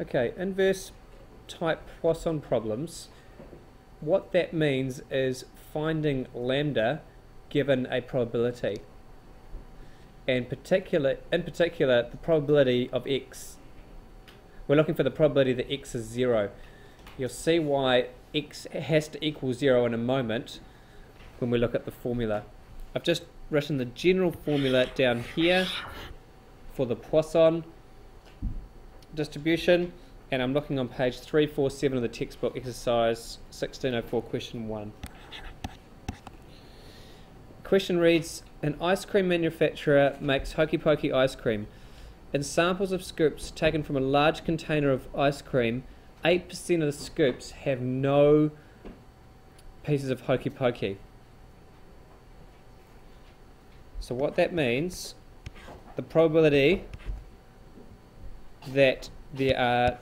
Okay, inverse type Poisson problems, what that means is finding lambda given a probability, and in particular the probability of x. We're looking for the probability that x is 0. You'll see why x has to equal 0 in a moment when we look at the formula. I've just written the general formula down here for the Poisson distribution, and I'm looking on page 347 of the textbook, exercise 1604, question 1. Question reads, an ice cream manufacturer makes hokey pokey ice cream. In samples of scoops taken from a large container of ice cream, 8% of the scoops have no pieces of hokey pokey. So what that means, the probability that there are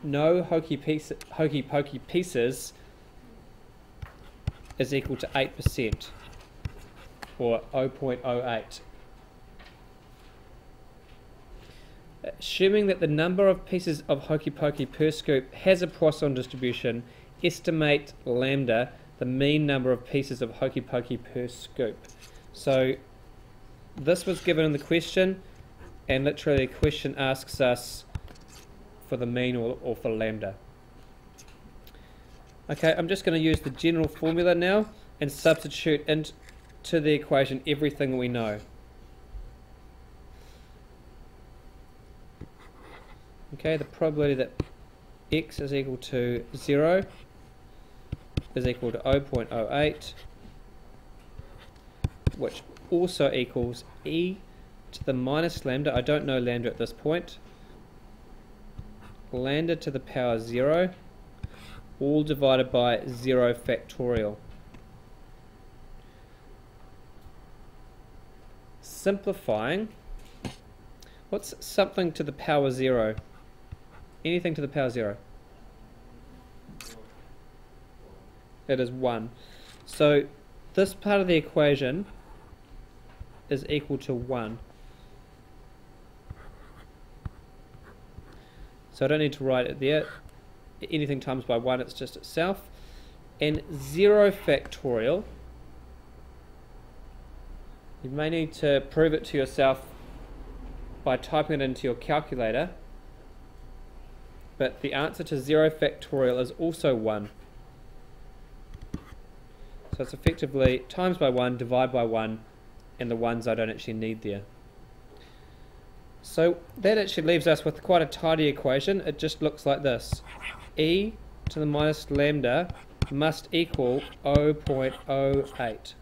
no hokey pokey pieces is equal to 8%, or 0.08. Assuming that the number of pieces of hokey pokey per scoop has a Poisson distribution, estimate lambda, the mean number of pieces of hokey pokey per scoop. So this was given in the question, and literally the question asks us for the mean or for lambda. Okay, I'm just going to use the general formula now and substitute into the equation everything we know. Okay, the probability that x is equal to 0 is equal to 0.08, which also equals e to the minus lambda. I don't know lambda at this point. Lambda to the power 0, all divided by 0 factorial. Simplifying, what's something to the power 0? Anything to the power 0? It is 1. So this part of the equation is equal to 1. So I don't need to write it there. Anything times by 1, it's just itself. And 0 factorial, you may need to prove it to yourself by typing it into your calculator, but the answer to 0 factorial is also 1. So it's effectively times by 1, divide by 1, and the ones I don't actually need there. So that actually leaves us with quite a tidy equation. It just looks like this. E to the minus lambda must equal 0.08.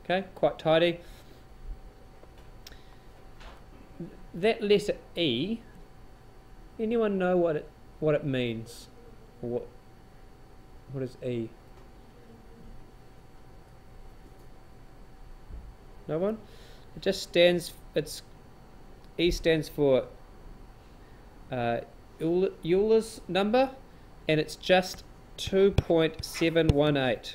Okay, quite tidy. That letter E, anyone know what it means? Or what is E? No one? It just stands, E stands for Euler's number, and it's just 2.718.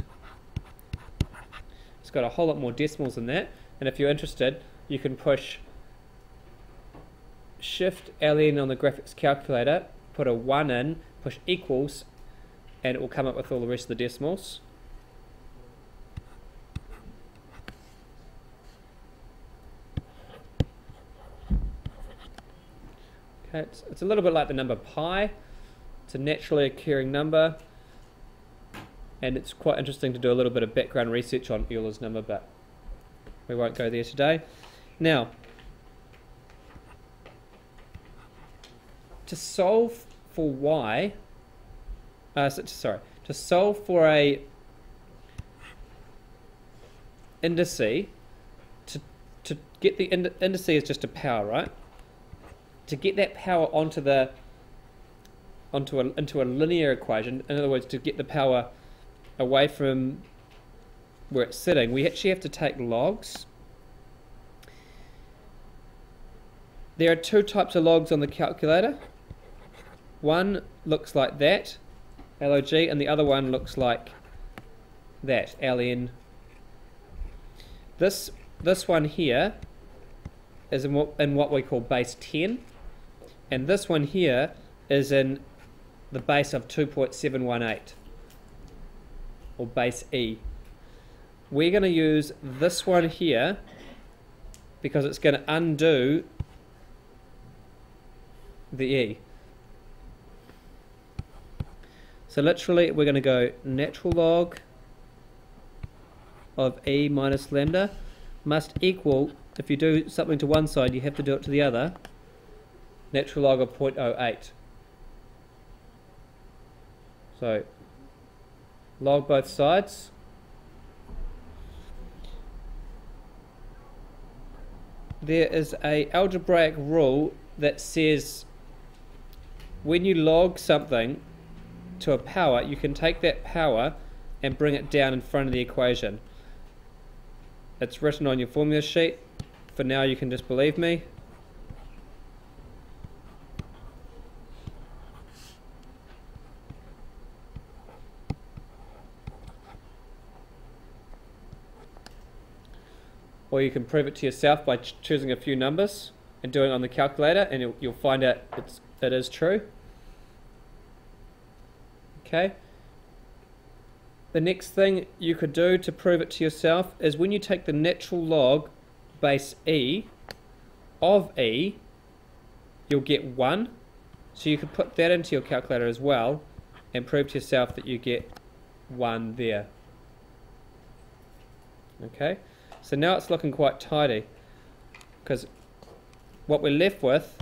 It's got a whole lot more decimals than that, and if you're interested, you can push Shift LN on the graphics calculator, put a 1 in, push equals, and it will come up with all the rest of the decimals. Okay, it's a little bit like the number pi. It's a naturally occurring number, and it's quite interesting to do a little bit of background research on Euler's number, but we won't go there today. Now, to solve for y, to solve for a indice, to get the indice is just a power, right? To get that power into a linear equation, in other words, to get the power away from where it's sitting, we actually have to take logs. There are two types of logs on the calculator. One looks like that, log, and the other one looks like that, ln. This one here is in what we call base 10. and this one here is in the base of 2.718, or base E. We're going to use this one here because it's going to undo the E. So literally we're going to go natural log of E minus lambda must equal, if you do something to one side you have to do it to the other, natural log of 0.08. So log both sides. There is a algebraic rule that says when you log something to a power, you can take that power and bring it down in front of the equation. It's written on your formula sheet. For now you can just believe me. Or you can prove it to yourself by choosing a few numbers and doing it on the calculator, and you'll find out it is true. Okay. The next thing you could do to prove it to yourself is when you take the natural log base E of E, you'll get 1. So you could put that into your calculator as well and prove to yourself that you get 1 there. Okay. So now it's looking quite tidy, because what we're left with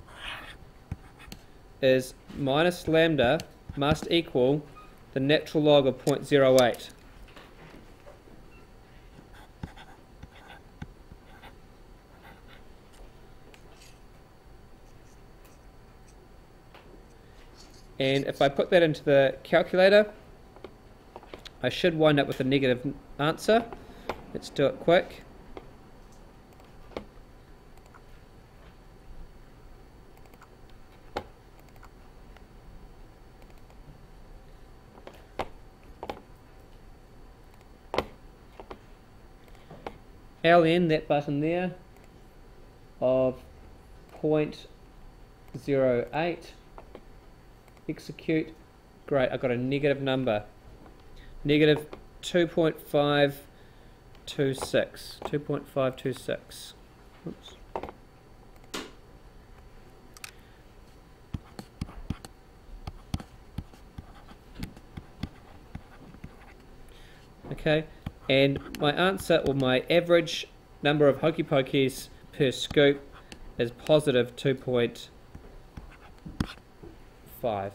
is minus lambda must equal the natural log of 0.08. And if I put that into the calculator, I should wind up with a negative answer. Let's do it quick. LN, that button there, of 0.08, execute. Great, I got a negative number, negative 2.526. Oops. Okay. And my answer, or my average number of hokey pokeys per scoop, is positive 2.5.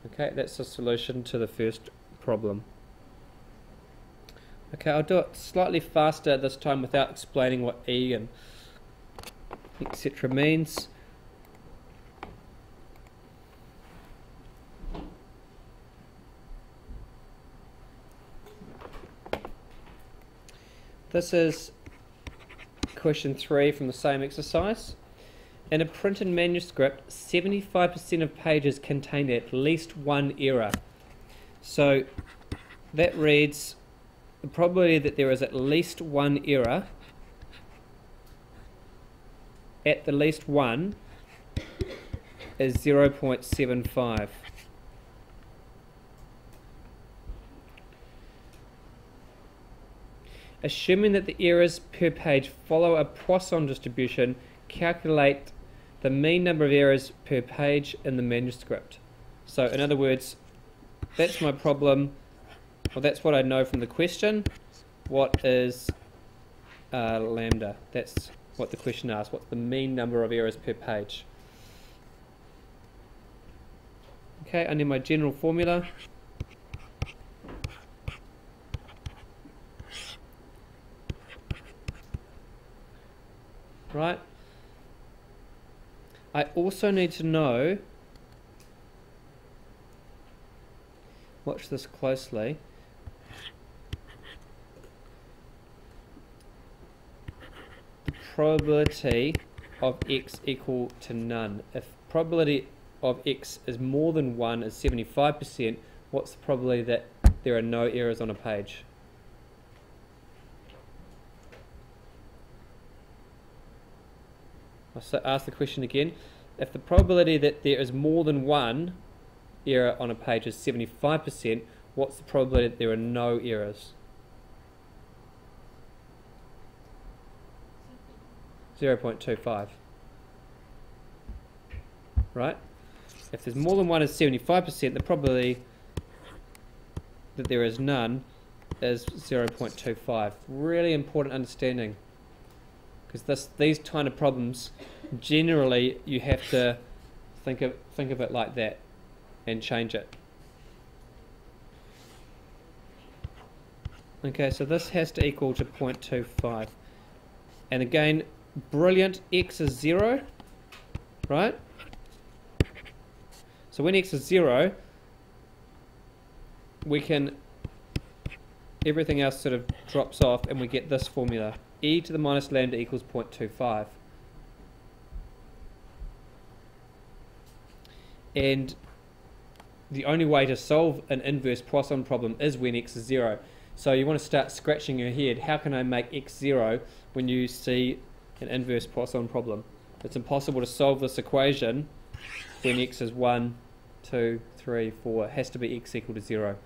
Okay, that's the solution to the first problem. Okay, I'll do it slightly faster this time without explaining what E and etc. means. This is question 3 from the same exercise. In a printed manuscript, 75% of pages contain at least one error. So that reads the probability that there is at least one error, at the least one, is 0.75. Assuming that the errors per page follow a Poisson distribution, calculate the mean number of errors per page in the manuscript. So in other words, that's my problem, well that's what I know from the question. What is lambda? That's what the question asks. What's the mean number of errors per page? Okay, I need my general formula. Right. I also need to know, watch this closely, the probability of x equal to none. If probability of x is more than 1 is 75%, what's the probability that there are no errors on a page? I'll ask the question again. if the probability that there is more than one error on a page is 75%, what's the probability that there are no errors? 0.25. Right? If there's more than one is 75%, the probability that there is none is 0.25. Really important understanding, because these kind of problems, generally you have to think of it like that and change it. Okay, so this has to equal to 0.25. And again, brilliant, x is 0, right? So when x is 0, we can, everything else sort of drops off and we get this formula. E to the minus lambda equals 0.25. And the only way to solve an inverse Poisson problem is when x is 0. So you want to start scratching your head, how can I make x 0 when you see an inverse Poisson problem? It's impossible to solve this equation when x is 1, 2, 3, 4. It has to be x equal to 0.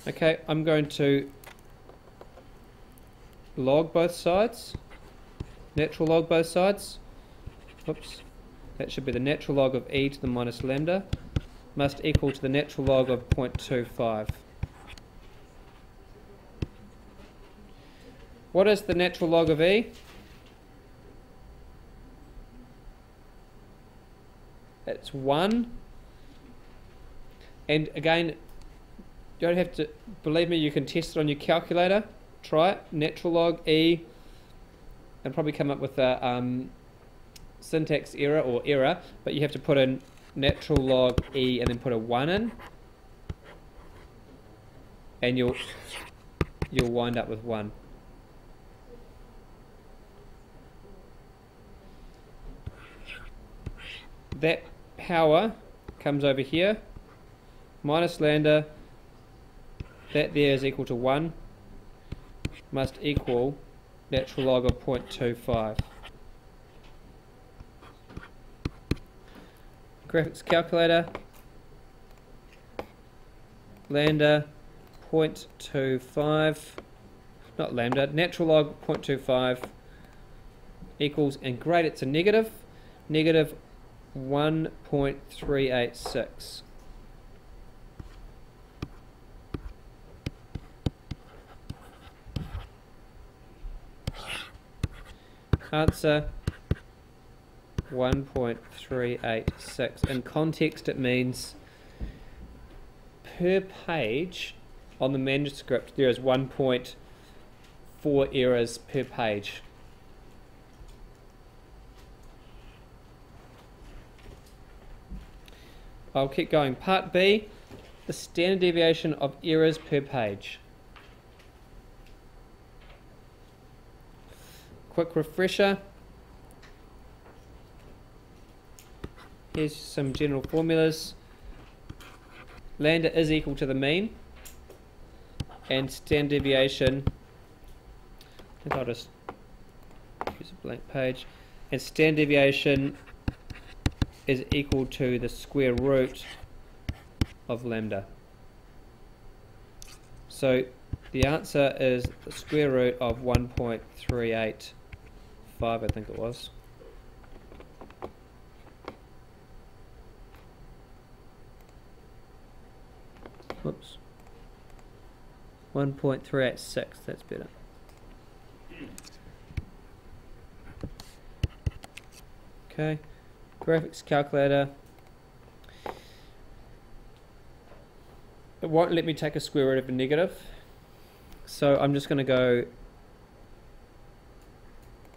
Okay, I'm going to log both sides, natural log both sides. Oops, that should be the natural log of e to the minus lambda must equal to the natural log of 0.25. What is the natural log of e? It's 1. And again, you don't have to, believe me, you can test it on your calculator. Try it, natural log e, and probably come up with a syntax error or error, but you have to put in natural log e and then put a 1 in, and you'll wind up with 1. That power comes over here, minus lambda, that there is equal to 1, must equal natural log of 0.25. Graphics calculator, lambda 0.25, not lambda, natural log 0.25 equals, and great, it's a negative 1.386. Answer 1.386. In context, it means per page on the manuscript there is 1.4 errors per page. I'll keep going. Part B, the standard deviation of errors per page. Quick refresher. Here's some general formulas. Lambda is equal to the mean, and standard deviation, I think I'll just use a blank page, and standard deviation is equal to the square root of lambda. So the answer is the square root of 1.385, I think it was. Whoops. 1.386, that's better. Okay, graphics calculator. It won't let me take a square root of a negative, so I'm just going to go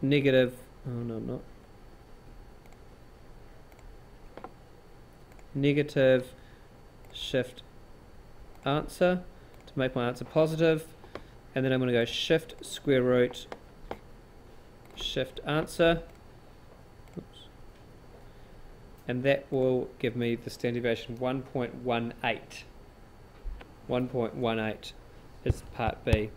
negative, oh no I'm not, negative shift answer to make my answer positive, and then I'm going to go shift square root shift answer. Oops. And that will give me the standard deviation 1.18. 1.18 is part B.